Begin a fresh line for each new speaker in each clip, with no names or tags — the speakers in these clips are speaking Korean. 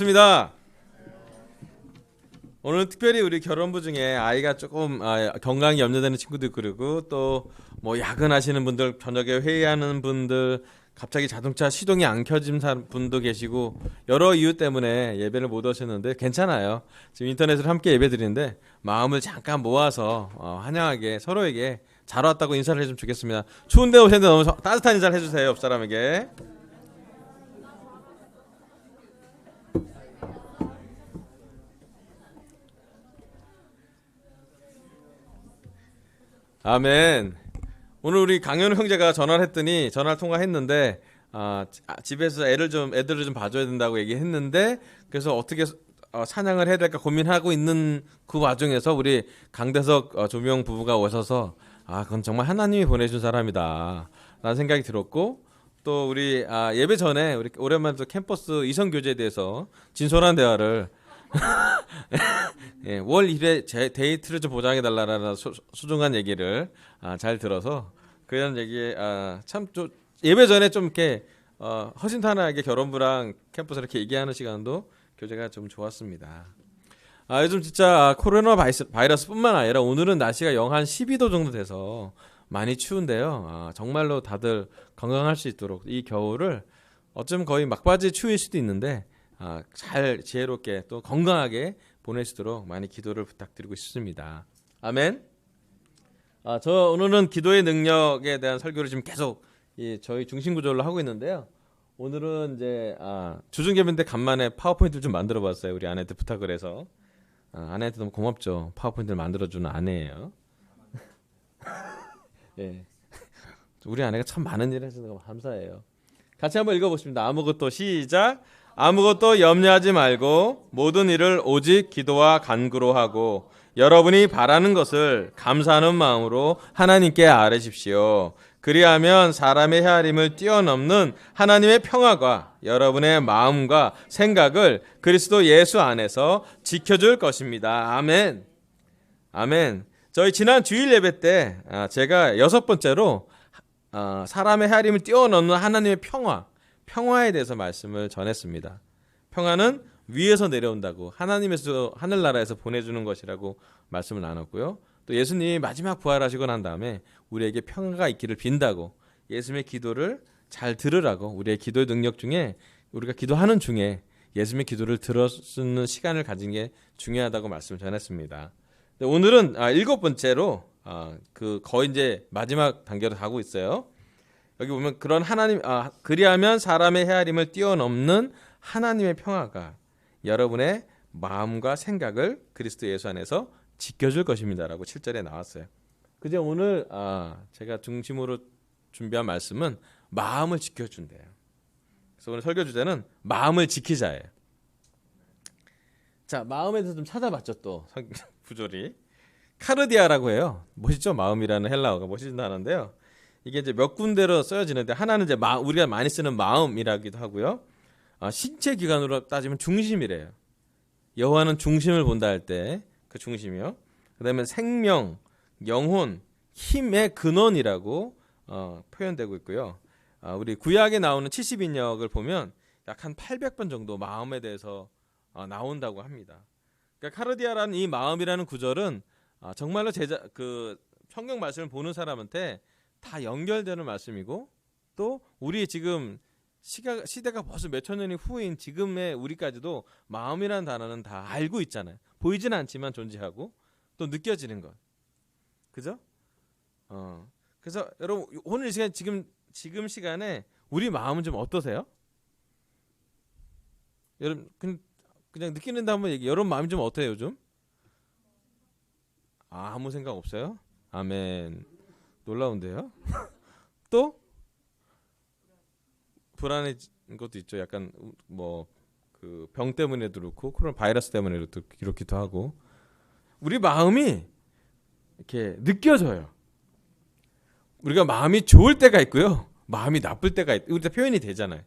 좋습니다. 오늘 특별히 우리 결혼부 중에 아이가 조금 건강이 염려되는 친구도 있고, 그리고 또 뭐 야근하시는 분들, 저녁에 회의하는 분들, 갑자기 자동차 시동이 안 켜진 분도 계시고, 여러 이유 때문에 예배를 못 오셨는데 괜찮아요. 지금 인터넷으로 함께 예배 드리는데 마음을 잠깐 모아서 환영하게 서로에게 잘 왔다고 인사를 해주면 좋겠습니다. 추운데 오셨는데 너무 따뜻한 인사를 해주세요. 옆 사람에게. 아멘. 오늘 우리 강현우 형제가 전화를 통화했는데 집에서 애들을 좀 봐줘야 된다고 얘기했는데, 그래서 어떻게 찬양을 해야 될까 고민하고 있는 그 와중에서 우리 강대석 조명 부부가 오셔서 그건 정말 하나님이 보내준 사람이다 라는 생각이 들었고, 또 우리 예배 전에 우리 오랜만에 또 캠퍼스 이성 교제에 대해서 진솔한 대화를 예, 월 1회 제 데이트를 좀 보장해 달라라는 소중한 얘기를 잘 들어서 그런 얘기에 참 예배 전에 좀 이렇게 허심탄회하게 결혼부랑 캠퍼스 이렇게 얘기하는 시간도 교제가 좀 좋았습니다. 요즘 진짜 코로나 바이러스뿐만 아니라 오늘은 날씨가 영하 12도 정도 돼서 많이 추운데요. 정말로 다들 건강할 수 있도록 이 겨울을 어쩌면 거의 막바지 추위일 수도 있는데 잘 지혜롭게 또 건강하게 보내시도록 많이 기도를 부탁드리고 싶습니다. 아멘. 저 오늘은 기도의 능력에 대한 설교를 지금 계속 저희 중심 구조로 하고 있는데요. 오늘은 이제 주중개변 때 간만에 파워포인트를 좀 만들어봤어요. 우리 아내한테 부탁을 해서. 아내한테 너무 고맙죠. 파워포인트를 만들어주는 아내예요. 예. 우리 아내가 참 많은 일을 해서 너무 감사해요. 같이 한번 읽어보십니다. 아무것도 시작. 아무것도 염려하지 말고 모든 일을 오직 기도와 간구로 하고 여러분이 바라는 것을 감사하는 마음으로 하나님께 아뢰십시오. 그리하면 사람의 헤아림을 뛰어넘는 하나님의 평화가 여러분의 마음과 생각을 그리스도 예수 안에서 지켜줄 것입니다. 아멘. 아멘. 저희 지난 주일 예배 때 제가 6번째로 사람의 헤아림을 뛰어넘는 하나님의 평화에 대해서 말씀을 전했습니다. 평화는 위에서 내려온다고, 하나님에서 하늘나라에서 보내주는 것이라고 말씀을 나눴고요. 또 예수님이 마지막 부활하시고 난 다음에 우리에게 평화가 있기를 빈다고, 예수님의 기도를 잘 들으라고, 우리의 기도의 능력 중에 우리가 기도하는 중에 예수님의 기도를 들어쓰는 시간을 가진 게 중요하다고 말씀을 전했습니다. 오늘은 7번째로 거의 이제 마지막 단계로 가고 있어요. 여기 보면 그런 그리하면 사람의 헤아림을 뛰어넘는 하나님의 평화가 여러분의 마음과 생각을 그리스도 예수 안에서 지켜줄 것입니다라고 7절에 나왔어요. 그제 오늘 제가 중심으로 준비한 말씀은 마음을 지켜준대요. 그래서 오늘 설교 주제는 마음을 지키자예요. 자, 마음에 대해서 좀 찾아봤죠. 또 구절이 카르디아라고 해요. 멋있죠? 마음이라는 헬라어가 멋있는 단어인데요. 이게 이제 몇 군데로 쓰여지는데, 하나는 이제 우리가 많이 쓰는 마음이라기도 하고요. 신체 기관으로 따지면 중심이래요. 여호와는 중심을 본다 할 때 그 중심이요. 그다음에 생명, 영혼, 힘의 근원이라고 표현되고 있고요. 우리 구약에 나오는 70인역을 보면 약 한 800번 정도 마음에 대해서 나온다고 합니다. 그러니까 카르디아라는 이 마음이라는 구절은 정말로 성경 말씀을 보는 사람한테 다 연결되는 말씀이고, 또 우리 지금 시대가 벌써 몇천 년이 후인 지금의 우리까지도 마음이라는 단어는 다 알고 있잖아요. 보이지는 않지만 존재하고 또 느껴지는 것, 그죠? 그래서 여러분 오늘 이 시간 지금 시간에 우리 마음은 좀 어떠세요? 여러분 그냥 느끼는데 한번 얘기. 여러분 마음이 좀 어때요 요즘? 아무 생각 없어요? 아멘. 놀라운데요? 또 불안해진 것도 있죠. 약간 그 병 때문에도 그렇고 코로나 바이러스 때문에도 그렇기도 하고, 우리 마음이 이렇게 느껴져요. 우리가 마음이 좋을 때가 있고요, 마음이 나쁠 때가 우리가 표현이 되잖아요.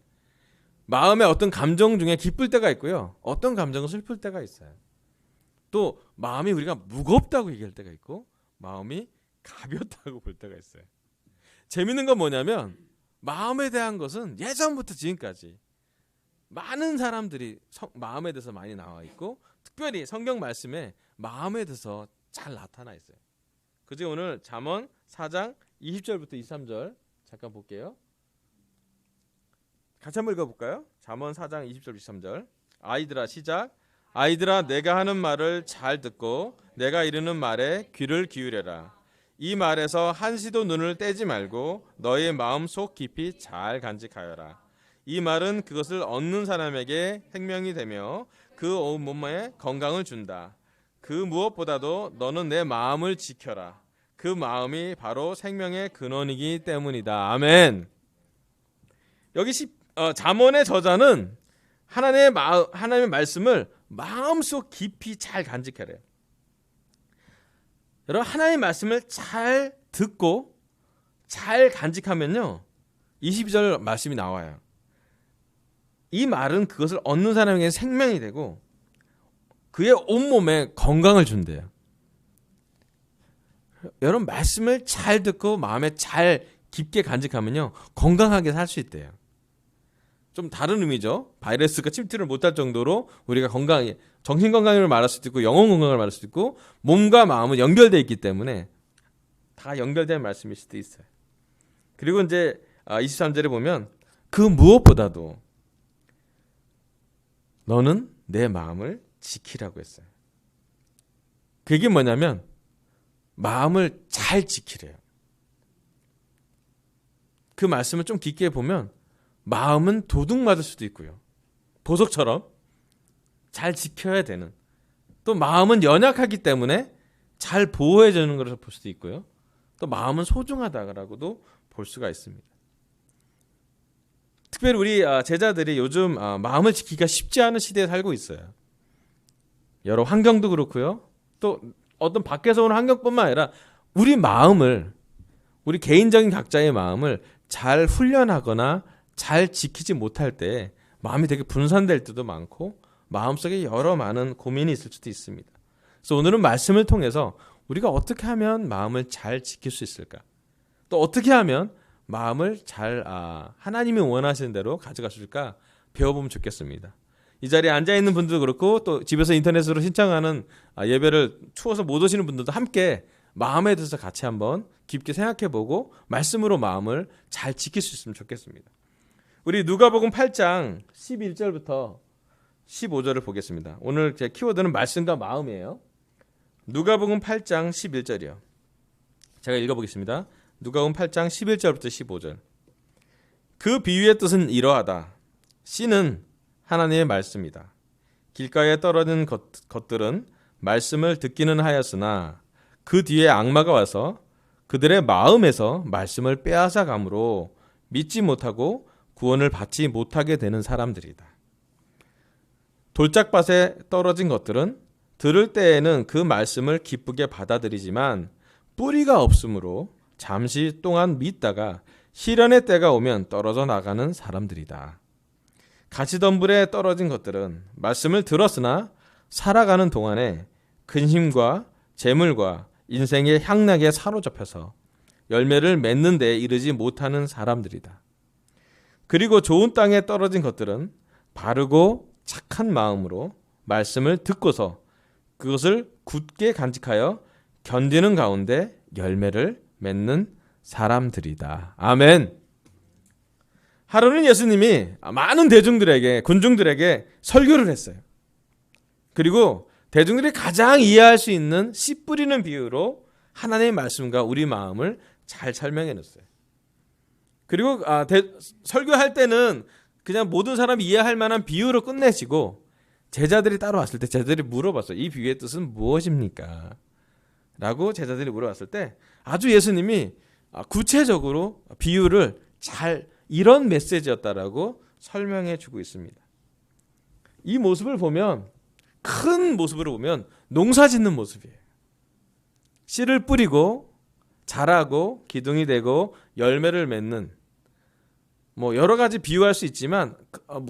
마음의 어떤 감정 중에 기쁠 때가 있고요, 어떤 감정은 슬플 때가 있어요. 또 마음이 우리가 무겁다고 얘기할 때가 있고, 마음이 가볍다고 볼 때가 있어요. 재밌는 건 뭐냐면 마음에 대한 것은 예전부터 지금까지 많은 사람들이 마음에 대해서 많이 나와 있고 특별히 성경 말씀에 마음에 대해서 잘 나타나 있어요. 그래서 오늘 잠언 4장 20절부터 23절 잠깐 볼게요. 같이 한번 읽어볼까요? 잠언 4장 20절 23절. 아이들아 시작. 아이들아 내가 하는 말을 잘 듣고 내가 이르는 말에 귀를 기울여라. 이 말에서 한시도 눈을 떼지 말고 너의 마음 속 깊이 잘 간직하여라. 이 말은 그것을 얻는 사람에게 생명이 되며 그 온 몸에 건강을 준다. 그 무엇보다도 너는 내 마음을 지켜라. 그 마음이 바로 생명의 근원이기 때문이다. 아멘. 여기 잠언의 저자는 하나님의 말씀을 마음속 깊이 잘 간직하래요. 여러분 하나님의 말씀을 잘 듣고 잘 간직하면요 22절 말씀이 나와요. 이 말은 그것을 얻는 사람에게 생명이 되고 그의 온몸에 건강을 준대요. 여러분 말씀을 잘 듣고 마음에 잘 깊게 간직하면요 건강하게 살 수 있대요. 좀 다른 의미죠. 바이러스가 침투를 못할 정도로 우리가 건강하게 정신 건강을 말할 수도 있고 영혼 건강을 말할 수도 있고 몸과 마음은 연결되어 있기 때문에 다 연결된 말씀일 수도 있어요. 그리고 이제 23절에 보면 그 무엇보다도 너는 내 마음을 지키라고 했어요. 그게 뭐냐면 마음을 잘 지키래요. 그 말씀을 좀 깊게 보면 마음은 도둑 맞을 수도 있고요. 보석처럼 잘 지켜야 되는. 또 마음은 연약하기 때문에 잘 보호해 주는 것을 볼 수도 있고요. 또 마음은 소중하다라고도 볼 수가 있습니다. 특별히 우리 제자들이 요즘 마음을 지키기가 쉽지 않은 시대에 살고 있어요. 여러 환경도 그렇고요. 또 어떤 밖에서 오는 환경뿐만 아니라 우리 마음을 우리 개인적인 각자의 마음을 잘 훈련하거나 잘 지키지 못할 때 마음이 되게 분산될 때도 많고 마음속에 여러 많은 고민이 있을 수도 있습니다. 그래서 오늘은 말씀을 통해서 우리가 어떻게 하면 마음을 잘 지킬 수 있을까? 또 어떻게 하면 마음을 잘 하나님이 원하시는 대로 가져갈 수 있을까 배워보면 좋겠습니다. 이 자리에 앉아있는 분들도 그렇고 또 집에서 인터넷으로 신청하는 예배를 추워서 못 오시는 분들도 함께 마음에 대해서 같이 한번 깊게 생각해보고 말씀으로 마음을 잘 지킬 수 있으면 좋겠습니다. 우리 누가복음 8장 11절부터 15절을 보겠습니다. 오늘 제 키워드는 말씀과 마음이에요. 누가복음 8장 11절이요. 제가 읽어보겠습니다. 누가복음 8장 11절부터 15절. 그 비유의 뜻은 이러하다. 씨는 하나님의 말씀이다. 길가에 떨어진 것들은 말씀을 듣기는 하였으나 그 뒤에 악마가 와서 그들의 마음에서 말씀을 빼앗아 가므로 믿지 못하고 구원을 받지 못하게 되는 사람들이다. 돌짝밭에 떨어진 것들은 들을 때에는 그 말씀을 기쁘게 받아들이지만 뿌리가 없으므로 잠시 동안 믿다가 시련의 때가 오면 떨어져 나가는 사람들이다. 가시덤불에 떨어진 것들은 말씀을 들었으나 살아가는 동안에 근심과 재물과 인생의 향락에 사로잡혀서 열매를 맺는 데에 이르지 못하는 사람들이다. 그리고 좋은 땅에 떨어진 것들은 바르고 착한 마음으로 말씀을 듣고서 그것을 굳게 간직하여 견디는 가운데 열매를 맺는 사람들이다. 아멘. 하루는 예수님이 많은 대중들에게 군중들에게 설교를 했어요. 그리고 대중들이 가장 이해할 수 있는 씨 뿌리는 비유로 하나님의 말씀과 우리 마음을 잘 설명해 놨어요. 그리고 설교할 때는 그냥 모든 사람이 이해할 만한 비유로 끝내시고 제자들이 따로 왔을 때 제자들이 물어봤어요. 이 비유의 뜻은 무엇입니까? 라고 제자들이 물어봤을 때 아주 예수님이 구체적으로 비유를 잘 이런 메시지였다라고 설명해 주고 있습니다. 이 모습을 보면 큰 모습으로 보면 농사 짓는 모습이에요. 씨를 뿌리고 자라고 기둥이 되고 열매를 맺는 여러 가지 비유할 수 있지만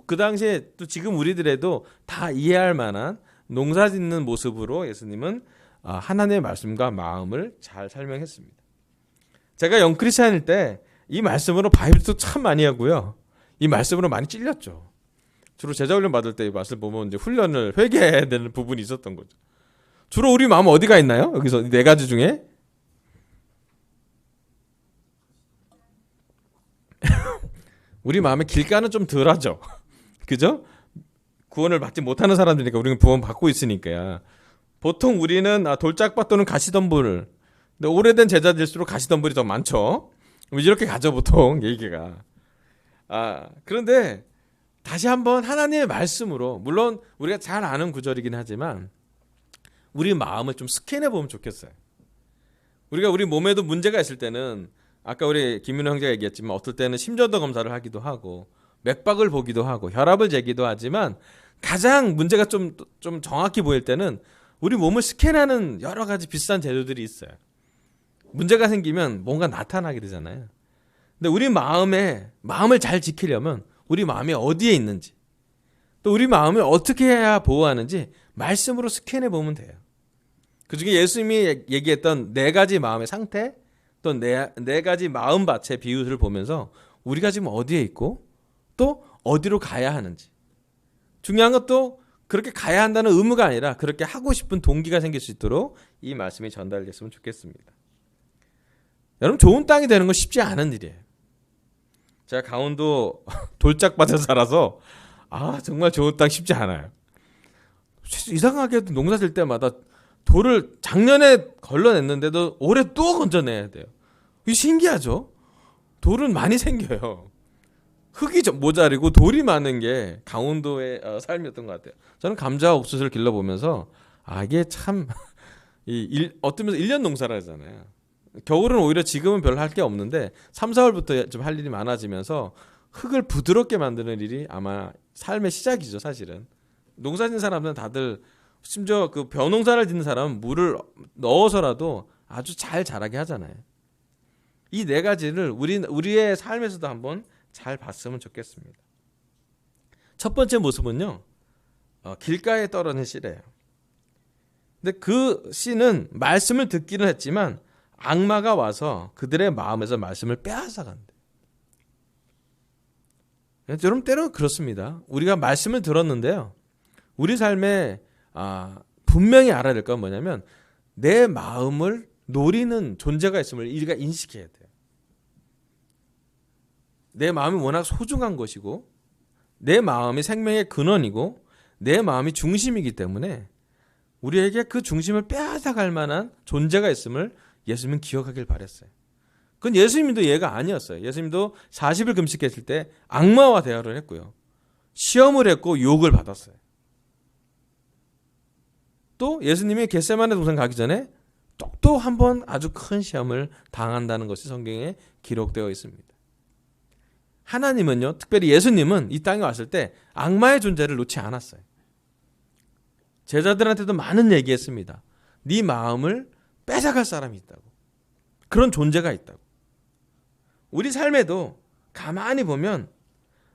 그 당시에 또 지금 우리들에도 다 이해할 만한 농사 짓는 모습으로 예수님은 하나님의 말씀과 마음을 잘 설명했습니다. 제가 영크리스찬일 때 이 말씀으로 바이블도 참 많이 하고요. 이 말씀으로 많이 찔렸죠. 주로 제자 훈련 받을 때 맛을 보면 이제 훈련을 회개해야 되는 부분이 있었던 거죠. 주로 우리 마음은 어디가 있나요? 여기서 네 가지 중에 우리 마음의 길가는 좀 덜하죠. 그죠? 구원을 받지 못하는 사람들이니까 우리는 구원 받고 있으니까. 보통 우리는 돌짝밭 또는 가시덤불. 근데 오래된 제자들일수록 가시덤불이 더 많죠. 이렇게 가죠 보통 얘기가. 그런데 다시 한번 하나님의 말씀으로, 물론 우리가 잘 아는 구절이긴 하지만 우리 마음을 좀 스캔해 보면 좋겠어요. 우리가 우리 몸에도 문제가 있을 때는 아까 우리 김민호 형제가 얘기했지만 어떨 때는 심전도 검사를 하기도 하고 맥박을 보기도 하고 혈압을 재기도 하지만 가장 문제가 좀 정확히 보일 때는 우리 몸을 스캔하는 여러 가지 비싼 재료들이 있어요. 문제가 생기면 뭔가 나타나게 되잖아요. 근데 우리 마음을 잘 지키려면 우리 마음이 어디에 있는지, 또 우리 마음을 어떻게 해야 보호하는지 말씀으로 스캔해 보면 돼요. 그중에 예수님이 얘기했던 네 가지 마음의 상태, 또 네 가지 마음밭의 비유를 보면서 우리가 지금 어디에 있고 또 어디로 가야 하는지, 중요한 것도 그렇게 가야 한다는 의무가 아니라 그렇게 하고 싶은 동기가 생길 수 있도록 이 말씀이 전달됐으면 좋겠습니다. 여러분, 좋은 땅이 되는 건 쉽지 않은 일이에요. 제가 강원도 돌짝밭에 살아서 정말 좋은 땅 쉽지 않아요. 이상하게도 농사 질 때마다 돌을 작년에 걸러냈는데도 올해 또 건져내야 돼요. 이게 신기하죠? 돌은 많이 생겨요. 흙이 모자리고 돌이 많은 게 강원도의 삶이었던 것 같아요. 저는 감자 옥수수를 길러보면서 이게 참 어떤 면에서 1년 농사라 하잖아요. 겨울은 오히려 지금은 별로 할 게 없는데 3, 4월부터 좀 할 일이 많아지면서 흙을 부드럽게 만드는 일이 아마 삶의 시작이죠, 사실은. 농사 짓는 사람들은 다들, 심지어 그 벼농사를 짓는 사람은 물을 넣어서라도 아주 잘 자라게 하잖아요. 이 네 가지를 우리의 삶에서도 한번 잘 봤으면 좋겠습니다. 첫 번째 모습은요, 길가에 떨어진 씨래요. 근데 그 씨는 말씀을 듣기는 했지만 악마가 와서 그들의 마음에서 말씀을 빼앗아간대. 여러분, 때로는 그렇습니다. 우리가 말씀을 들었는데요, 우리 삶에 분명히 알아야 될 건 뭐냐면 내 마음을 노리는 존재가 있음을 우리가 인식해야 돼요. 내 마음이 워낙 소중한 것이고 내 마음이 생명의 근원이고 내 마음이 중심이기 때문에 우리에게 그 중심을 빼앗아갈 만한 존재가 있음을 예수님은 기억하길 바랬어요. 그건 예수님도 예가 아니었어요. 예수님도 40일 금식했을 때 악마와 대화를 했고요, 시험을 했고 유혹을 받았어요. 또 예수님이 겟세마네 동산 가기 전에 또 한 번 아주 큰 시험을 당한다는 것이 성경에 기록되어 있습니다. 하나님은요, 특별히 예수님은 이 땅에 왔을 때 악마의 존재를 놓지 않았어요. 제자들한테도 많은 얘기했습니다. 네 마음을 뺏어갈 사람이 있다고. 그런 존재가 있다고. 우리 삶에도 가만히 보면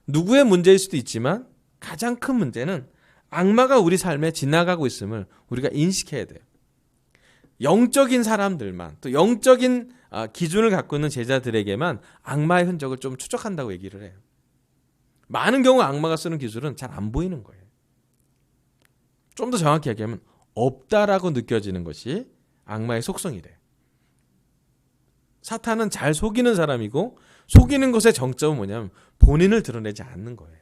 누구의 문제일 수도 있지만 가장 큰 문제는 악마가 우리 삶에 지나가고 있음을 우리가 인식해야 돼요. 영적인 사람들만, 또 영적인 기준을 갖고 있는 제자들에게만 악마의 흔적을 좀 추적한다고 얘기를 해요. 많은 경우 악마가 쓰는 기술은 잘 안 보이는 거예요. 좀 더 정확히 얘기하면 없다라고 느껴지는 것이 악마의 속성이래요. 사탄은 잘 속이는 사람이고 속이는 것의 정점은 뭐냐면 본인을 드러내지 않는 거예요.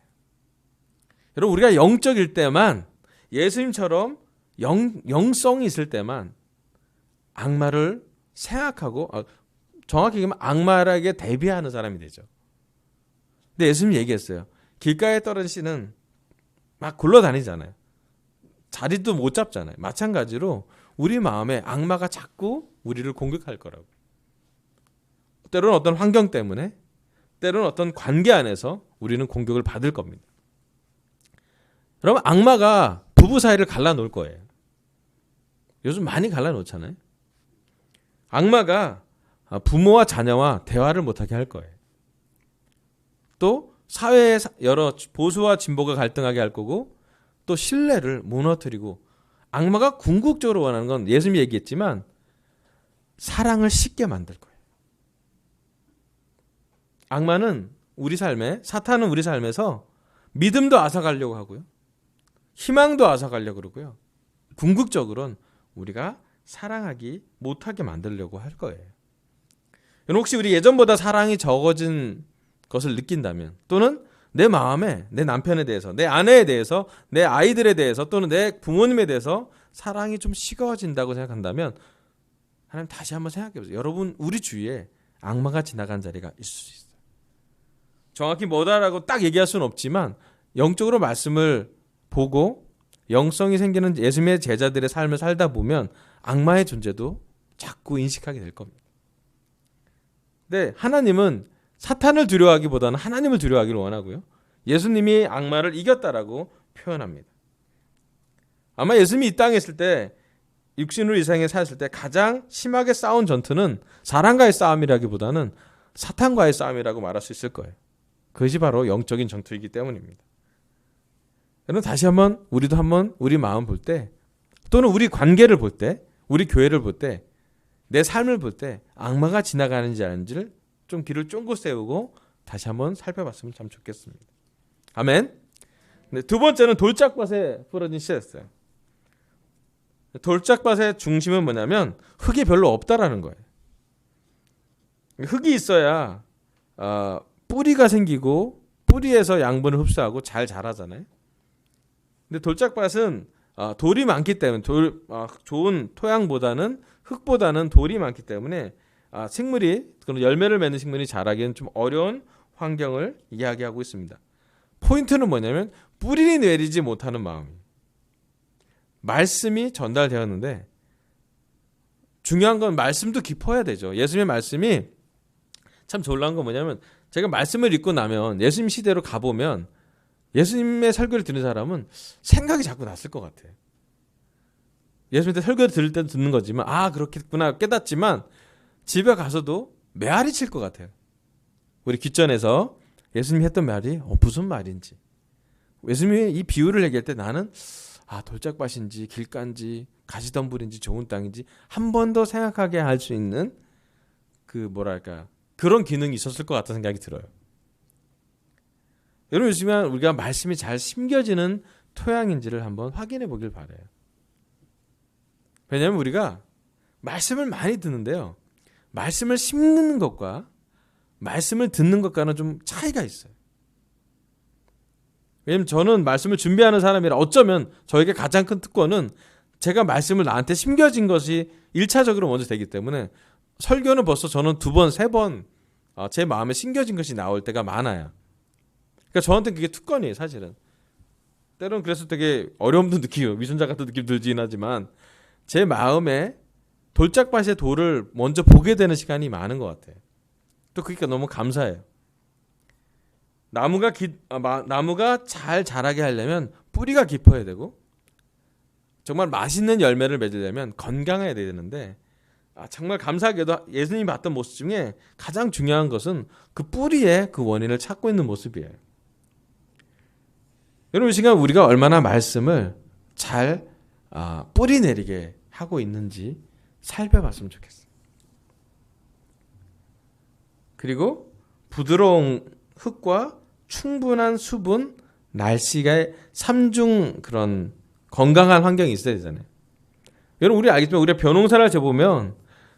여러분, 우리가 영적일 때만, 예수님처럼 영성이 있을 때만 악마를 생각하고, 정확히 얘기하면 악마에게 대비하는 사람이 되죠. 근데 예수님이 얘기했어요. 길가에 떨어진 씨는 막 굴러다니잖아요. 자리도 못 잡잖아요. 마찬가지로 우리 마음에 악마가 자꾸 우리를 공격할 거라고. 때로는 어떤 환경 때문에, 때로는 어떤 관계 안에서 우리는 공격을 받을 겁니다. 여러분, 악마가 부부 사이를 갈라놓을 거예요. 요즘 많이 갈라놓잖아요. 악마가 부모와 자녀와 대화를 못하게 할 거예요. 또 사회의 여러 보수와 진보가 갈등하게 할 거고, 또 신뢰를 무너뜨리고, 악마가 궁극적으로 원하는 건 예수님이 얘기했지만 사랑을 식게 만들 거예요. 악마는 우리 삶에, 사탄은 우리 삶에서 믿음도 앗아가려고 하고요. 희망도 앗아가려고 그러고요. 궁극적으로는 우리가 사랑하기 못하게 만들려고 할 거예요. 여러분 혹시 우리 예전보다 사랑이 적어진 것을 느낀다면, 또는 내 마음에 내 남편에 대해서, 내 아내에 대해서, 내 아이들에 대해서, 또는 내 부모님에 대해서 사랑이 좀 식어진다고 생각한다면 하나님 다시 한번 생각해 보세요. 여러분 우리 주위에 악마가 지나간 자리가 있을 수 있어요. 정확히 뭐다라고 딱 얘기할 수는 없지만 영적으로 말씀을 보고 영성이 생기는 예수님의 제자들의 삶을 살다 보면 악마의 존재도 자꾸 인식하게 될 겁니다. 근데 하나님은 사탄을 두려워하기보다는 하나님을 두려워하기를 원하고요. 예수님이 악마를 이겼다라고 표현합니다. 아마 예수님이 이 땅에 있을 때, 육신으로 이 세상에 사셨을 때 가장 심하게 싸운 전투는 사람과의 싸움이라기보다는 사탄과의 싸움이라고 말할 수 있을 거예요. 그것이 바로 영적인 전투이기 때문입니다. 여러분 다시 한번 우리도 한번 우리 마음 볼 때, 또는 우리 관계를 볼 때, 우리 교회를 볼 때, 내 삶을 볼 때 악마가 지나가는지 아닌지를 좀 귀를 쫑긋 세우고 다시 한번 살펴봤으면 참 좋겠습니다. 아멘. 네, 두 번째는 돌짝밭에 부러진 씨였어요. 돌짝밭의 중심은 뭐냐면 흙이 별로 없다라는 거예요. 흙이 있어야 뿌리가 생기고 뿌리에서 양분을 흡수하고 잘 자라잖아요. 근데 돌짝밭은 돌이 많기 때문에 좋은 토양보다는 흙보다는 돌이 많기 때문에 식물이, 그런 열매를 맺는 식물이 자라기는 좀 어려운 환경을 이야기하고 있습니다. 포인트는 뭐냐면 뿌리를 내리지 못하는 마음이에요. 말씀이 전달되었는데 중요한 건 말씀도 깊어야 되죠. 예수님의 말씀이 참 놀라운 건 뭐냐면, 제가 말씀을 읽고 나면 예수님 시대로 가보면 예수님의 설교를 듣는 사람은 생각이 자꾸 났을 것 같아요. 예수님한테 설교를 들을 때도 듣는 거지만 그렇겠구나 깨닫지만 집에 가서도 메아리 칠 것 같아요. 우리 귓전에서 예수님이 했던 말이 무슨 말인지, 예수님이 이 비유를 얘기할 때 나는 돌짝밭인지 길가인지 가시덤불인지 좋은 땅인지 한 번 더 생각하게 할 수 있는 그런 기능이 있었을 것 같다는 생각이 들어요. 여러분 요즘에 우리가 말씀이 잘 심겨지는 토양인지를 한번 확인해 보길 바라요. 왜냐하면 우리가 말씀을 많이 듣는데요, 말씀을 심는 것과 말씀을 듣는 것과는 좀 차이가 있어요. 왜냐면 저는 말씀을 준비하는 사람이라 어쩌면 저에게 가장 큰 특권은 제가 말씀을 나한테 심겨진 것이 1차적으로 먼저 되기 때문에 설교는 벌써 저는 2번, 3번 제 마음에 심겨진 것이 나올 때가 많아요. 그러니까 저한테는 그게 특권이에요, 사실은. 때로는 그래서 되게 어려움도 느끼고 위선자 같은 느낌 들긴 하지만 제 마음에 돌짝밭의 돌을 먼저 보게 되는 시간이 많은 것 같아요. 또 그러니까 너무 감사해요. 나무가 잘 자라게 하려면 뿌리가 깊어야 되고, 정말 맛있는 열매를 맺으려면 건강해야 되는데, 정말 감사하게도 예수님이 봤던 모습 중에 가장 중요한 것은 그 뿌리에 그 원인을 찾고 있는 모습이에요. 여러분 이 시간 우리가 얼마나 말씀을 잘 뿌리 내리게 하고 있는지 살펴봤으면 좋겠어요. 그리고 부드러운 흙과 충분한 수분, 날씨가 3중 그런 건강한 환경이 있어야 되잖아요. 여러분 우리 알겠지만 우리가 벼농사를 재보면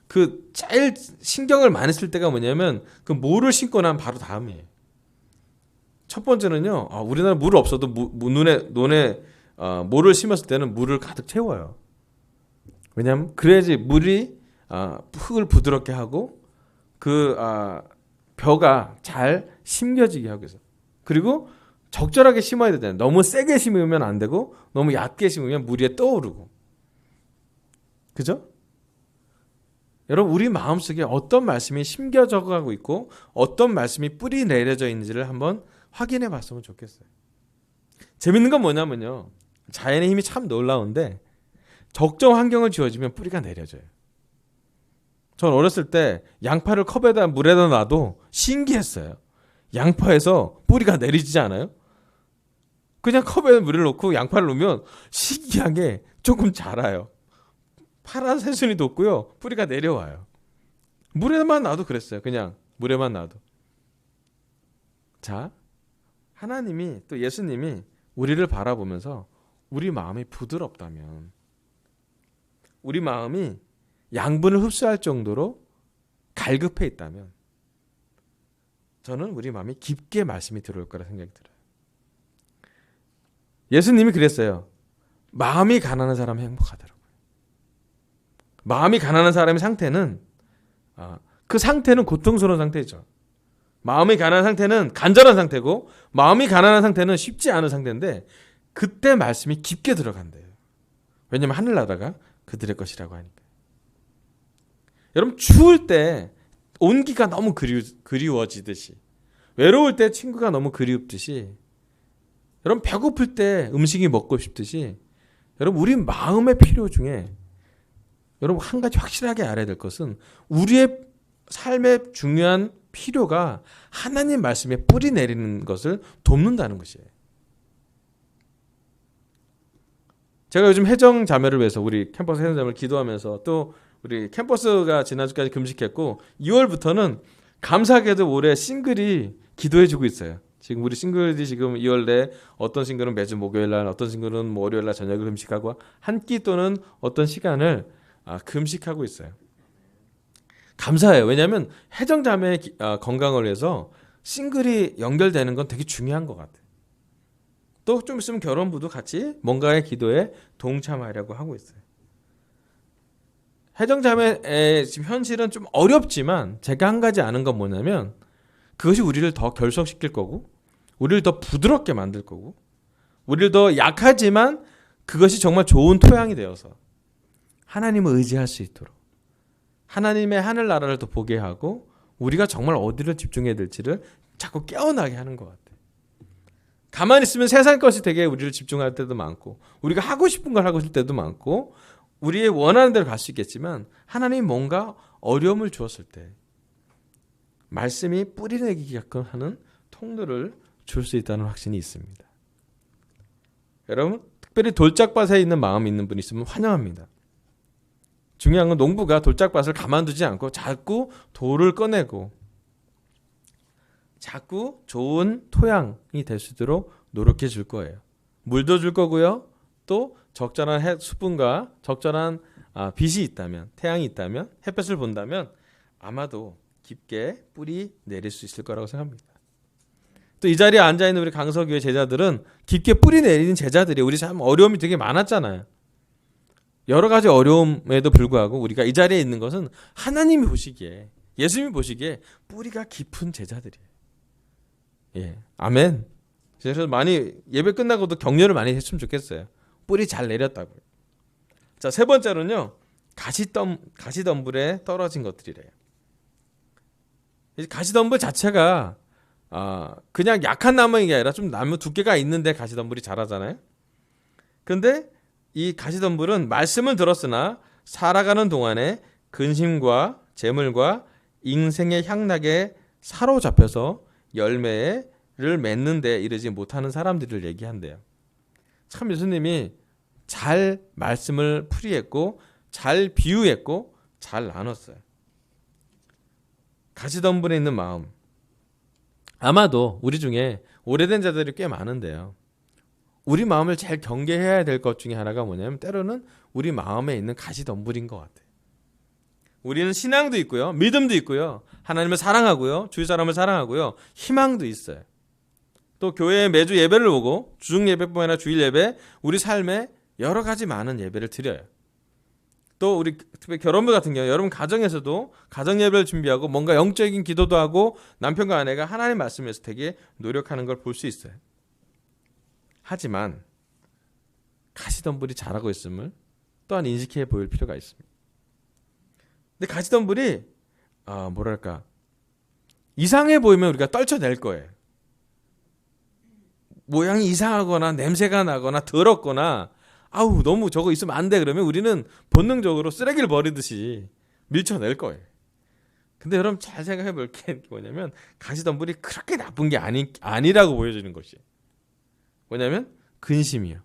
그 제일 신경을 많이 쓸 때가 뭐냐면 그 모를 심고 난 바로 다음이에요. 첫 번째는요, 우리나라 물 없어도 논에 모를 심었을 때는 물을 가득 채워요. 왜냐하면 그래야지 물이 흙을 부드럽게 하고 벼가 잘 심겨지게 하기 위해서. 그리고 적절하게 심어야 되잖아요. 너무 세게 심으면 안 되고 너무 얕게 심으면 물 위에 떠오르고. 그죠? 여러분 우리 마음속에 어떤 말씀이 심겨져 가고 있고 어떤 말씀이 뿌리 내려져 있는지를 한번 확인해 봤으면 좋겠어요. 재밌는 건 뭐냐면요, 자연의 힘이 참 놀라운데 적정 환경을 주어지면 뿌리가 내려져요. 전 어렸을 때 양파를 컵에다 물에다 놔도 신기했어요. 양파에서 뿌리가 내리지 않아요? 그냥 컵에 물을 넣고 양파를 넣으면 신기하게 조금 자라요. 파란 새순이 돋고요, 뿌리가 내려와요. 물에만 놔도 그랬어요. 그냥 물에만 놔도. 자, 하나님이 또 예수님이 우리를 바라보면서 우리 마음이 부드럽다면, 우리 마음이 양분을 흡수할 정도로 갈급해 있다면 저는 우리 마음이 깊게 말씀이 들어올 거라 생각이 들어요. 예수님이 그랬어요. 마음이 가난한 사람은 행복하더라고요. 마음이 가난한 사람의 상태는 그 상태는 고통스러운 상태죠. 마음이 가난한 상태는 간절한 상태고, 마음이 가난한 상태는 쉽지 않은 상태인데 그때 말씀이 깊게 들어간대요. 왜냐하면 하늘나라가 그들의 것이라고 하니까. 여러분, 추울 때 온기가 너무 그리워지듯이, 외로울 때 친구가 너무 그리웠듯이, 여러분 배고플 때 음식이 먹고 싶듯이, 여러분 우리 마음의 필요 중에 여러분 한 가지 확실하게 알아야 될 것은 우리의 삶의 중요한 필요가 하나님 말씀에 뿌리 내리는 것을 돕는다는 것이에요. 제가 요즘 해정 자매를 위해서, 우리 캠퍼스 해정 자매를 기도하면서, 또 우리 캠퍼스가 지난주까지 금식했고 2월부터는 감사하게도 올해 싱글이 기도해주고 있어요. 지금 우리 싱글들이 지금 2월 내 어떤 싱글은 매주 목요일날, 어떤 싱글은 뭐 월요일날 저녁을 금식하고 한 끼 또는 어떤 시간을 금식하고 있어요. 감사해요. 왜냐하면 해정자매의 건강을 위해서 싱글이 연결되는 건 되게 중요한 것 같아요. 또 좀 있으면 결혼부도 같이 뭔가의 기도에 동참하려고 하고 있어요. 해정자매의 지금 현실은 좀 어렵지만 제가 한 가지 아는 건 뭐냐면, 그것이 우리를 더 결속시킬 거고, 우리를 더 부드럽게 만들 거고, 우리를 더 약하지만 그것이 정말 좋은 토양이 되어서 하나님을 의지할 수 있도록, 하나님의 하늘나라를 더 보게 하고, 우리가 정말 어디를 집중해야 될지를 자꾸 깨어나게 하는 것 같아요. 가만히 있으면 세상 것이 되게 우리를 집중할 때도 많고, 우리가 하고 싶은 걸 하고 싶을 때도 많고, 우리의 원하는 대로 갈 수 있겠지만, 하나님이 뭔가 어려움을 주었을 때 말씀이 뿌리내리기 하는 통로를 줄 수 있다는 확신이 있습니다. 여러분, 특별히 돌짝밭에 있는 마음이 있는 분이 있으면 환영합니다. 중요한 건 농부가 돌짝밭을 가만두지 않고 자꾸 돌을 꺼내고 자꾸 좋은 토양이 될 수 있도록 노력해 줄 거예요. 물도 줄 거고요. 또 적절한 수분과 적절한 빛이 있다면, 태양이 있다면, 햇볕을 본다면 아마도 깊게 뿌리 내릴 수 있을 거라고 생각합니다. 또 이 자리에 앉아있는 우리 강서교회 제자들은 깊게 뿌리 내리는 제자들이, 우리 참 어려움이 되게 많았잖아요. 여러 가지 어려움에도 불구하고 우리가 이 자리에 있는 것은 하나님이 보시기에, 예수님이 보시기에 뿌리가 깊은 제자들이에요. 예, 아멘. 그래서 많이 예배 끝나고도 격려를 많이 했으면 좋겠어요. 뿌리 잘 내렸다고요. 자, 세 번째로는요, 가시덤불에 떨어진 것들이래요. 가시덤불 자체가 그냥 약한 나무인 게 아니라 좀 나무 두께가 있는데 가시덤불이 자라잖아요. 근데 이 가시덤불은 말씀을 들었으나 살아가는 동안에 근심과 재물과 인생의 향락에 사로잡혀서 열매를 맺는 데 이르지 못하는 사람들을 얘기한대요. 참 예수님이 잘 말씀을 풀이했고, 잘 비유했고, 잘 나눴어요. 가시덤불에 있는 마음. 아마도 우리 중에 오래된 자들이 꽤 많은데요. 우리 마음을 제일 경계해야 될 것 중에 하나가 뭐냐면, 때로는 우리 마음에 있는 가시덤불인 것 같아요. 우리는 신앙도 있고요, 믿음도 있고요, 하나님을 사랑하고요, 주위 사람을 사랑하고요, 희망도 있어요. 또 교회에 매주 예배를 오고, 주중 예배뿐만 아니라 주일 예배, 우리 삶에 여러 가지 많은 예배를 드려요. 또 우리 특히 결혼부 같은 경우, 여러분 가정에서도 가정 예배를 준비하고 뭔가 영적인 기도도 하고, 남편과 아내가 하나님 말씀에서 되게 노력하는 걸 볼 수 있어요. 하지만 가시덤불이 자라고 있음을 또한 인식해 보일 필요가 있습니다. 근데 가시덤불이 뭐랄까, 이상해 보이면 우리가 떨쳐낼 거예요. 모양이 이상하거나 냄새가 나거나 더럽거나 아우 너무 저거 있으면 안 돼 그러면 우리는 본능적으로 쓰레기를 버리듯이 밀쳐낼 거예요. 근데 여러분 잘 생각해 볼 게 뭐냐면, 가시덤불이 그렇게 나쁜 게 아니라고 보여주는 것이에요. 뭐냐면 근심이요.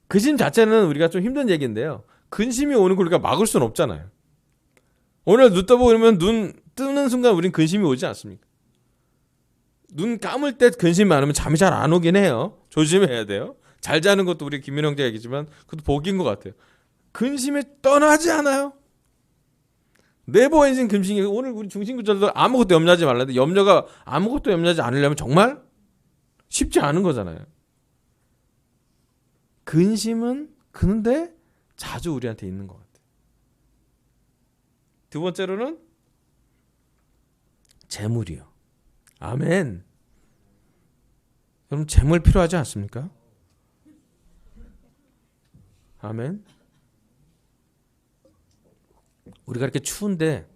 근심 자체는 우리가 좀 힘든 얘기인데요, 근심이 오는 걸 우리가 막을 수는 없잖아요. 오늘 눈 떠보고 그러면 눈 뜨는 순간 우린 근심이 오지 않습니까? 눈 감을 때 근심이 많으면 잠이 잘 안 오긴 해요. 조심해야 돼요. 잘 자는 것도 우리 김민호 형제 얘기지만 그것도 복인 것 같아요. 근심이 떠나지 않아요. 네버 엔딩 근심이. 오늘 우리 중심구절도 아무것도 염려하지 말라는데 염려가 아무것도 염려하지 않으려면 정말 쉽지 않은 거잖아요. 근심은 그런데 자주 우리한테 있는 것 같아요. 두 번째로는 재물이요. 아멘. 여러분 재물 필요하지 않습니까? 아멘. 우리가 이렇게 추운데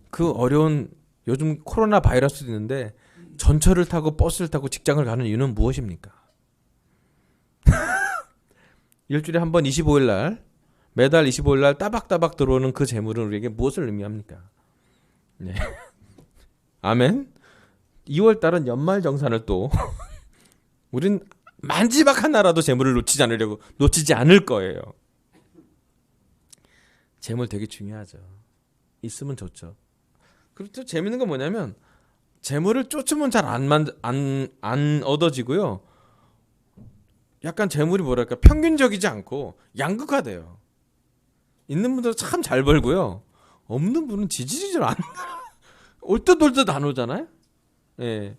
그 어려운 요즘 코로나 바이러스도 있는데 전철을 타고 버스를 타고 직장을 가는 이유는 무엇입니까? 일주일에 한 번 25일 날 매달 25일 날 따박따박 들어오는 그 재물은 우리에게 무엇을 의미합니까? 네. 아멘. 2월 달은 연말 정산을 또 우린 만지박 하나라도 재물을 놓치지 않을 거예요. 재물 되게 중요하죠. 있으면 좋죠. 그리고 또 재밌는 건 뭐냐면 재물을 쫓으면 잘 안 얻어지고요. 약간 재물이 뭐랄까 평균적이지 않고 양극화돼요. 있는 분들은 참 잘 벌고요. 없는 분은 지지리질 안 올 듯 올 듯 안 오잖아요. 예.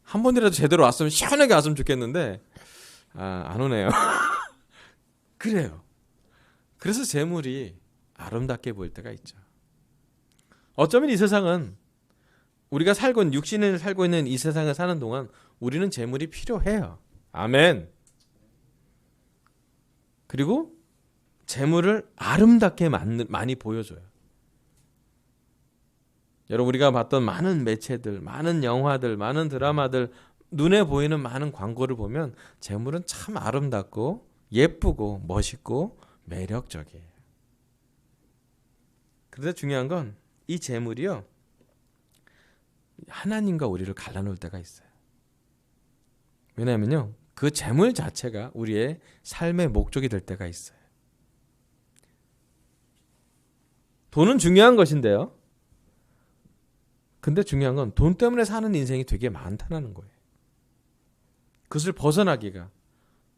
한 번이라도 제대로 왔으면 시원하게 왔으면 좋겠는데 안 오네요. 그래요. 그래서 재물이 아름답게 보일 때가 있죠. 어쩌면 이 세상은 우리가 육신을 살고 있는 이 세상을 사는 동안 우리는 재물이 필요해요. 아멘. 그리고 재물을 아름답게 많이 보여줘요. 여러분 우리가 봤던 많은 매체들, 많은 영화들, 많은 드라마들, 눈에 보이는 많은 광고를 보면 재물은 참 아름답고 예쁘고 멋있고 매력적이에요. 그런데 중요한 건 이 재물이요. 하나님과 우리를 갈라놓을 때가 있어요. 왜냐하면요. 그 재물 자체가 우리의 삶의 목적이 될 때가 있어요. 돈은 중요한 것인데요. 근데 중요한 건 돈 때문에 사는 인생이 되게 많다는 거예요. 그것을 벗어나기가,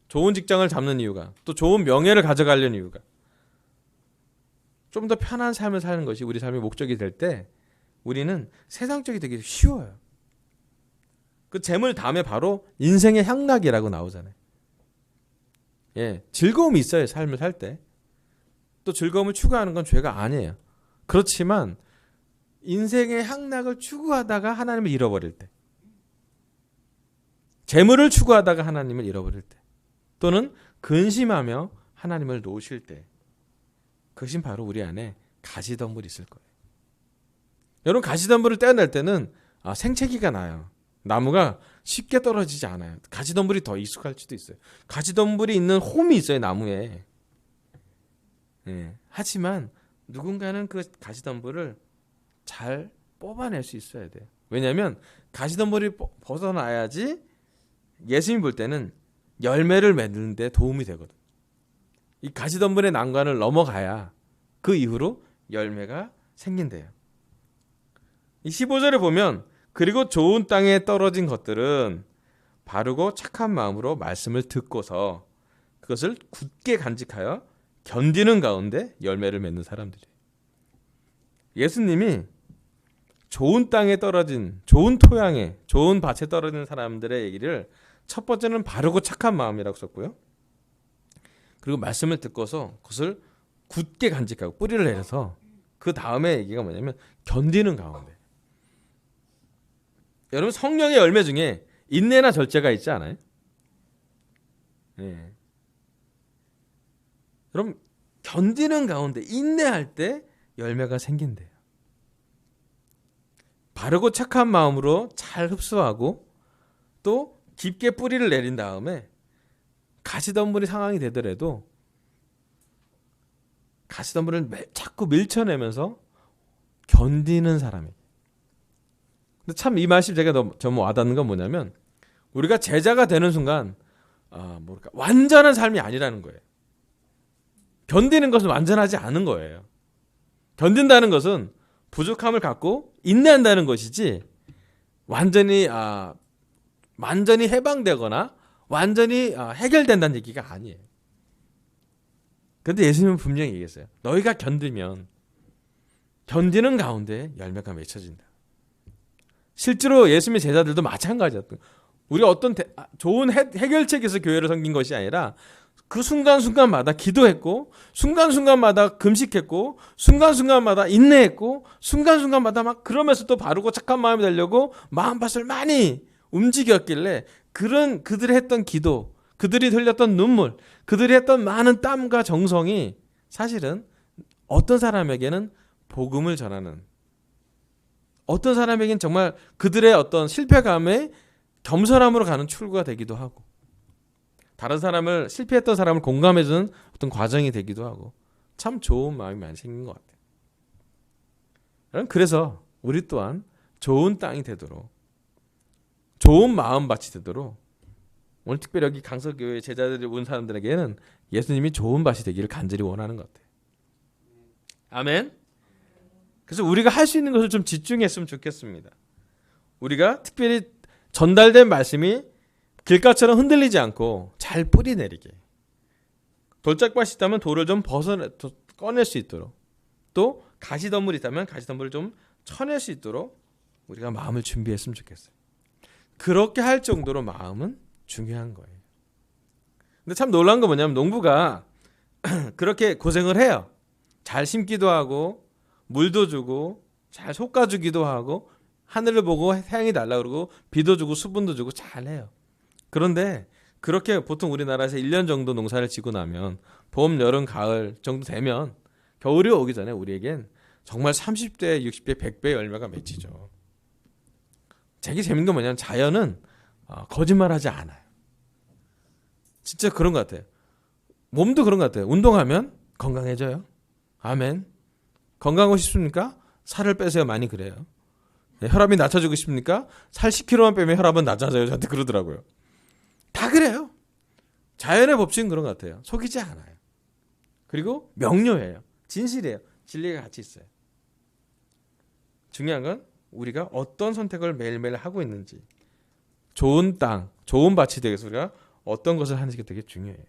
좋은 직장을 잡는 이유가, 또 좋은 명예를 가져가려는 이유가, 좀 더 편한 삶을 사는 것이 우리 삶의 목적이 될 때 우리는 세상적이 되게 쉬워요. 그 재물 다음에 바로 인생의 향락이라고 나오잖아요. 예, 즐거움이 있어요. 삶을 살 때. 또 즐거움을 추구하는 건 죄가 아니에요. 그렇지만 인생의 향락을 추구하다가 하나님을 잃어버릴 때, 재물을 추구하다가 하나님을 잃어버릴 때, 또는 근심하며 하나님을 놓으실 때, 그것이 바로 우리 안에 가시덤불이 있을 거예요. 여러분 가시덤불을 떼어낼 때는 생채기가 나요. 나무가 쉽게 떨어지지 않아요. 가시덤불이 더 익숙할 수도 있어요. 가시덤불이 있는 홈이 있어요. 나무에. 예. 하지만 누군가는 그 가시덤불을 잘 뽑아낼 수 있어야 돼요. 왜냐하면 가시덤불이 벗어나야지 예수님이 볼 때는 열매를 맺는 데 도움이 되거든. 이 가시덤불의 난관을 넘어가야 그 이후로 열매가 생긴대요. 이 15절에 보면 그리고 좋은 땅에 떨어진 것들은 바르고 착한 마음으로 말씀을 듣고서 그것을 굳게 간직하여 견디는 가운데 열매를 맺는 사람들이에요. 예수님이 좋은 땅에 떨어진, 좋은 토양에, 좋은 밭에 떨어진 사람들의 얘기를 첫 번째는 바르고 착한 마음이라고 썼고요. 그리고 말씀을 듣고서 그것을 굳게 간직하고 뿌리를 내려서 그 다음에 얘기가 뭐냐면 견디는 가운데. 여러분 성령의 열매 중에 인내나 절제가 있지 않아요? 네. 여러분 견디는 가운데 인내할 때 열매가 생긴대요. 바르고 착한 마음으로 잘 흡수하고 또 깊게 뿌리를 내린 다음에 가시덤불이 상황이 되더라도 가시덤불을 자꾸 밀쳐내면서 견디는 사람이. 근데 참 이 말씀 제가 너무 와닿는 건 뭐냐면 우리가 제자가 되는 순간 완전한 삶이 아니라는 거예요. 견디는 것은 완전하지 않은 거예요. 견딘다는 것은 부족함을 갖고 인내한다는 것이지 완전히 해방되거나 완전히 해결된다는 얘기가 아니에요. 그런데 예수님은 분명히 얘기했어요. 너희가 견디면 견디는 가운데 열매가 맺혀진다. 실제로 예수님의 제자들도 마찬가지였던 거예요. 우리가 어떤 좋은 해결책에서 교회를 섬긴 것이 아니라 그 순간순간마다 기도했고 순간순간마다 금식했고 순간순간마다 인내했고 순간순간마다 막 그러면서 또 바르고 착한 마음이 되려고 마음밭을 많이 움직였길래 그런 그들이 했던 기도, 그들이 흘렸던 눈물, 그들이 했던 많은 땀과 정성이 사실은 어떤 사람에게는 복음을 전하는, 어떤 사람에게는 정말 그들의 어떤 실패감에 겸손함으로 가는 출구가 되기도 하고, 다른 사람을, 실패했던 사람을 공감해주는 어떤 과정이 되기도 하고, 참 좋은 마음이 많이 생긴 것 같아요. 그래서 우리 또한 좋은 땅이 되도록, 좋은 마음밭이 되도록, 오늘 특별히 여기 강서교회 제자들이 온 사람들에게는 예수님이 좋은 밭이 되기를 간절히 원하는 것 같아요. 아멘. 그래서 우리가 할 수 있는 것을 좀 집중했으면 좋겠습니다. 우리가 특별히 전달된 말씀이 길가처럼 흔들리지 않고 잘 뿌리 내리게, 돌짝밭이 있다면 돌을 좀 꺼낼 수 있도록, 또 가시덤불이 있다면 가시덤불을 좀 쳐낼 수 있도록 우리가 마음을 준비했으면 좋겠어요. 그렇게 할 정도로 마음은 중요한 거예요. 근데 참 놀라운 건 뭐냐면 농부가 그렇게 고생을 해요. 잘 심기도 하고 물도 주고 잘 솎아주기도 하고 하늘을 보고 태양이 날라 그러고 비도 주고 수분도 주고 잘해요. 그런데 그렇게 보통 우리나라에서 1년 정도 농사를 지고 나면 봄, 여름, 가을 정도 되면 겨울이 오기 전에 우리에겐 정말 30배, 60배, 100배 열매가 맺히죠. 되게 재밌는 건 뭐냐면 자연은 거짓말하지 않아요. 진짜 그런 것 같아요. 몸도 그런 것 같아요. 운동하면 건강해져요. 아멘. 건강하고 싶습니까? 살을 빼세요. 많이 그래요. 혈압이 낮춰지고 싶습니까? 살 10kg만 빼면 혈압은 낮아져요. 저한테 그러더라고요. 다 그래요. 자연의 법칙은 그런 것 같아요. 속이지 않아요. 그리고 명료해요. 진실이에요. 진리가 같이 있어요. 중요한 건 우리가 어떤 선택을 매일매일 하고 있는지, 좋은 땅, 좋은 밭이 되기 위해서 우리가 어떤 것을 하는지가 되게 중요해요.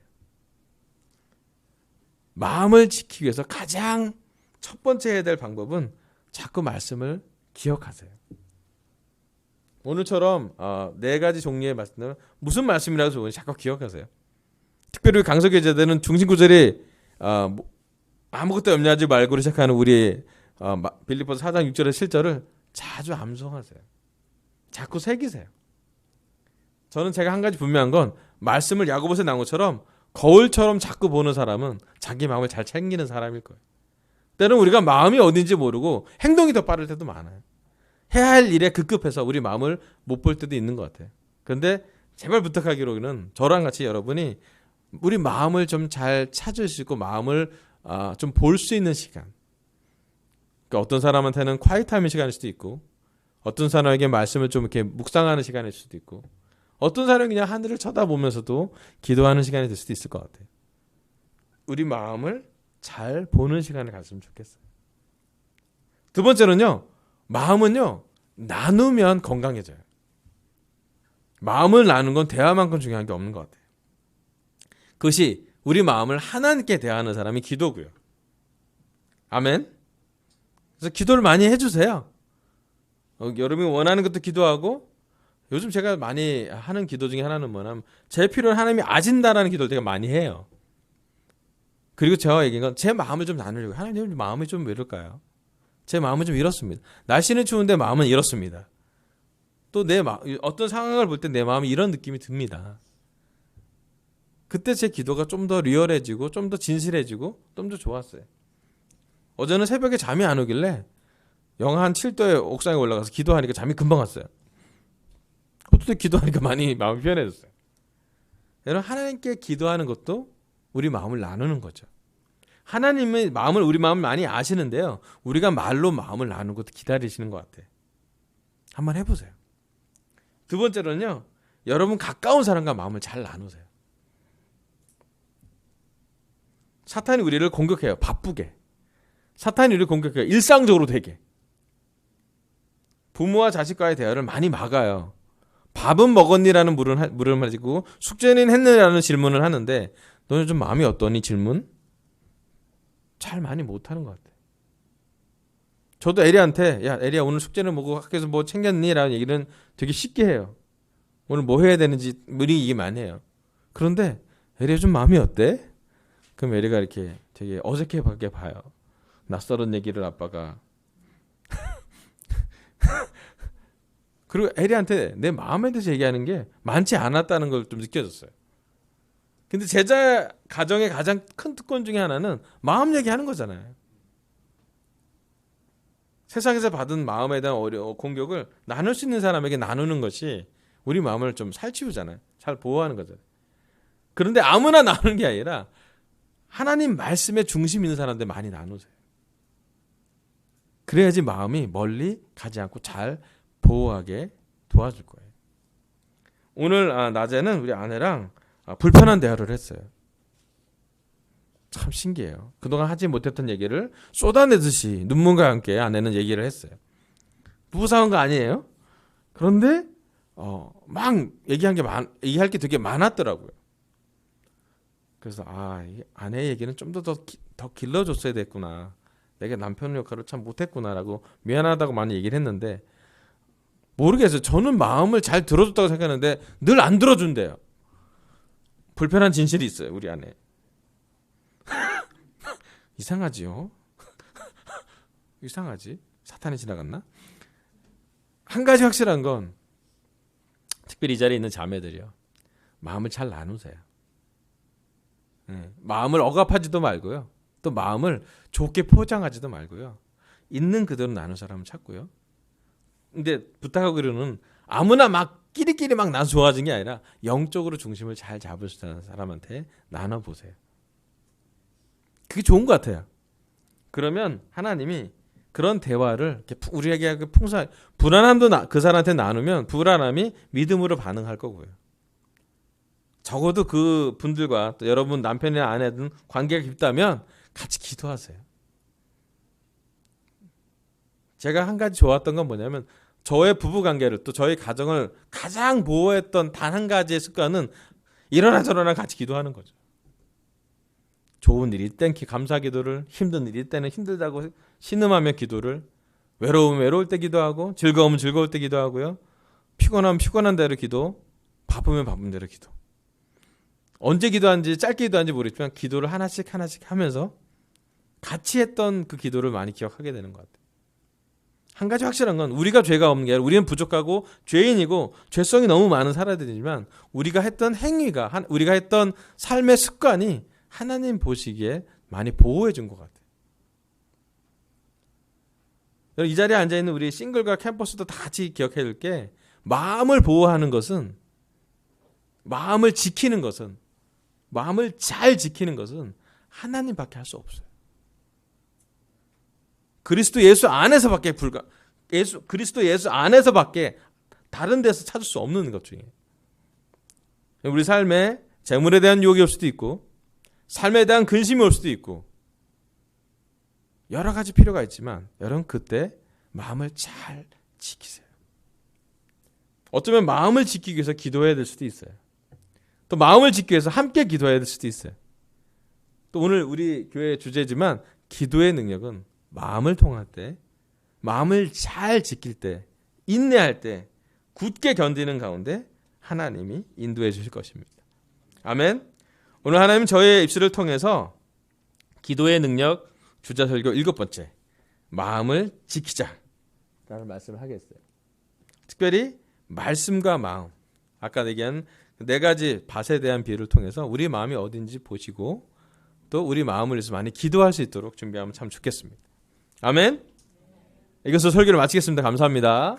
마음을 지키기 위해서 가장 첫 번째 해야 될 방법은 자꾸 말씀을 기억하세요. 오늘처럼 4가지 종류의 말씀은 무슨 말씀이라고 좋으니 자꾸 기억하세요. 특별히 강석의 제자들은 중심구절이 아무것도 염려하지 말고로 시작하는 우리 빌립보서 4장 6절의 7절을 자주 암송하세요. 자꾸 새기세요. 저는 제가 한 가지 분명한 건 말씀을 야고보서에 나온 것처럼 거울처럼 자꾸 보는 사람은 자기 마음을 잘 챙기는 사람일 거예요. 때로는 우리가 마음이 어딘지 모르고 행동이 더 빠를 때도 많아요. 해야 할 일에 급급해서 우리 마음을 못 볼 때도 있는 것 같아요. 그런데 제발 부탁하기로는 저랑 같이 여러분이 우리 마음을 좀 잘 찾을 수 있고 마음을 좀 볼 수 있는 시간. 그러니까 어떤 사람한테는 콰이트하는 시간일 수도 있고, 어떤 사람에게 말씀을 좀 이렇게 묵상하는 시간일 수도 있고, 어떤 사람은 그냥 하늘을 쳐다보면서도 기도하는 시간이 될 수도 있을 것 같아요. 우리 마음을 잘 보는 시간을 가졌으면 좋겠어요. 두 번째는요, 마음은요, 나누면 건강해져요. 마음을 나누는 건 대화만큼 중요한 게 없는 것 같아요. 그것이 우리 마음을 하나님께 대하는 사람이 기도고요. 아멘. 그래서 기도를 많이 해주세요. 여러분이 원하는 것도 기도하고, 요즘 제가 많이 하는 기도 중에 하나는 뭐냐면 제 필요를 하나님이 아신다라는 기도를 제가 많이 해요. 그리고 제가 얘기한 건 제 마음을 좀 나누려고. 하나님 마음이 좀 왜 이럴까요? 제 마음은 좀 이렇습니다. 날씨는 추운데 마음은 이렇습니다. 또 어떤 상황을 볼 때 내 마음이 이런 느낌이 듭니다. 그때 제 기도가 좀 더 리얼해지고 좀 더 진실해지고 좀 더 좋았어요. 어제는 새벽에 잠이 안 오길래 영하 한 7도에 옥상에 올라가서 기도하니까 잠이 금방 왔어요. 그때 기도하니까 많이 마음이 편해졌어요. 여러분, 하나님께 기도하는 것도 우리 마음을 나누는 거죠. 하나님의 마음을, 우리 마음을 많이 아시는데요, 우리가 말로 마음을 나누는 것도 기다리시는 것 같아요. 한번 해보세요. 두 번째로는요, 여러분 가까운 사람과 마음을 잘 나누세요. 사탄이 우리를 공격해요. 바쁘게. 사탄이 우리를 공격해요. 일상적으로 되게. 부모와 자식과의 대화를 많이 막아요. 밥은 먹었니라는 물음을 가지고 숙제는 했느냐는 질문을 하는데 너는 좀 마음이 어떠니? 질문 잘 많이 못하는 것 같아. 저도 에리한테 야 에리야 오늘 숙제는 뭐고 학교에서 뭐 챙겼니? 라는 얘기는 되게 쉽게 해요. 오늘 뭐 해야 되는지 미리 얘기 많이 해요. 그런데 에리야 좀 마음이 어때? 그럼 에리가 이렇게 되게 어색하게 봐요. 낯설은 얘기를 아빠가. 그리고 에리한테 내 마음에 대해서 얘기하는 게 많지 않았다는 걸 좀 느껴졌어요. 근데 제자 가정의 가장 큰 특권 중에 하나는 마음 얘기하는 거잖아요. 세상에서 받은 마음에 대한 공격을 나눌 수 있는 사람에게 나누는 것이 우리 마음을 좀 살치우잖아요. 잘 보호하는 거잖아요. 그런데 아무나 나누는 게 아니라 하나님 말씀에 중심 있는 사람들 많이 나누세요. 그래야지 마음이 멀리 가지 않고 잘 보호하게 도와줄 거예요. 오늘 낮에는 우리 아내랑 불편한 대화를 했어요. 참 신기해요. 그동안 하지 못했던 얘기를 쏟아내듯이 눈물과 함께 아내는 얘기를 했어요. 부부싸운 거 아니에요? 그런데 막 얘기할 게 되게 많았더라고요. 그래서 이 아내의 얘기는 좀 더 길러줬어야 됐구나. 내가 남편 역할을 참 못했구나라고 미안하다고 많이 얘기를 했는데 모르겠어요. 저는 마음을 잘 들어줬다고 생각하는데 늘 안 들어준대요. 불편한 진실이 있어요. 우리 안에. 이상하지요? 이상하지? 사탄이 지나갔나? 한 가지 확실한 건 특별히 이 자리에 있는 자매들이요. 마음을 잘 나누세요. 마음을 억압하지도 말고요. 또 마음을 좋게 포장하지도 말고요. 있는 그대로 나눌 사람을 찾고요. 근데 부탁하기로는 아무나 막 끼리끼리 막 나눠 좋아지는 게 아니라 영적으로 중심을 잘 잡을 수 있는 사람한테 나눠보세요. 그게 좋은 것 같아요. 그러면 하나님이 그런 대화를 우리에게 불안함도 그 사람한테 나누면 불안함이 믿음으로 반응할 거고요. 적어도 그 분들과 또 여러분 남편이나 아내든 관계가 깊다면 같이 기도하세요. 제가 한 가지 좋았던 건 뭐냐면 저의 부부 관계를 또 저희 가정을 가장 보호했던 단 한 가지의 습관은 이러나 저러나 같이 기도하는 거죠. 좋은 일이 땐 감사 기도를, 힘든 일이 때는 힘들다고 신음하며 기도를, 외로우면 외로울 때 기도하고, 즐거우면 즐거울 때 기도하고요. 피곤하면 피곤한 대로 기도, 바쁘면 바쁜 대로 기도. 언제 기도하는지 짧게 기도하는지 모르겠지만 기도를 하나씩 하면서 같이 했던 그 기도를 많이 기억하게 되는 것 같아요. 한 가지 확실한 건 우리가 죄가 없는 게 아니라 우리는 부족하고 죄인이고 죄성이 너무 많은 사람들이지만 우리가 했던 행위가 우리가 했던 삶의 습관이 하나님 보시기에 많이 보호해 준 것 같아요. 이 자리에 앉아있는 우리 싱글과 캠퍼스도 다 같이 기억해야 될 게 마음을 보호하는 것은 마음을 지키는 것은 마음을 잘 지키는 것은 하나님밖에 할 수 없어요. 그리스도 예수 안에서밖에 그리스도 예수 안에서밖에 다른 데서 찾을 수 없는 것 중에 우리 삶에 재물에 대한 유혹이 올 수도 있고 삶에 대한 근심이 올 수도 있고 여러 가지 필요가 있지만 여러분 그때 마음을 잘 지키세요. 어쩌면 마음을 지키기 위해서 기도해야 될 수도 있어요. 또 마음을 지키기 위해서 함께 기도해야 될 수도 있어요. 또 오늘 우리 교회의 주제지만 기도의 능력은 마음을 통할 때, 마음을 잘 지킬 때, 인내할 때, 굳게 견디는 가운데 하나님이 인도해 주실 것입니다. 아멘. 오늘 하나님은 저의 입술을 통해서 기도의 능력 주자 설교 7번째 마음을 지키자 라는 말씀을 하겠어요. 특별히 말씀과 마음, 아까 얘기한 4가지 밭에 대한 비유를 통해서 우리 마음이 어딘지 보시고 또 우리 마음을 위해서 많이 기도할 수 있도록 준비하면 참 좋겠습니다. 아멘. 이것으로 설교를 마치겠습니다. 감사합니다.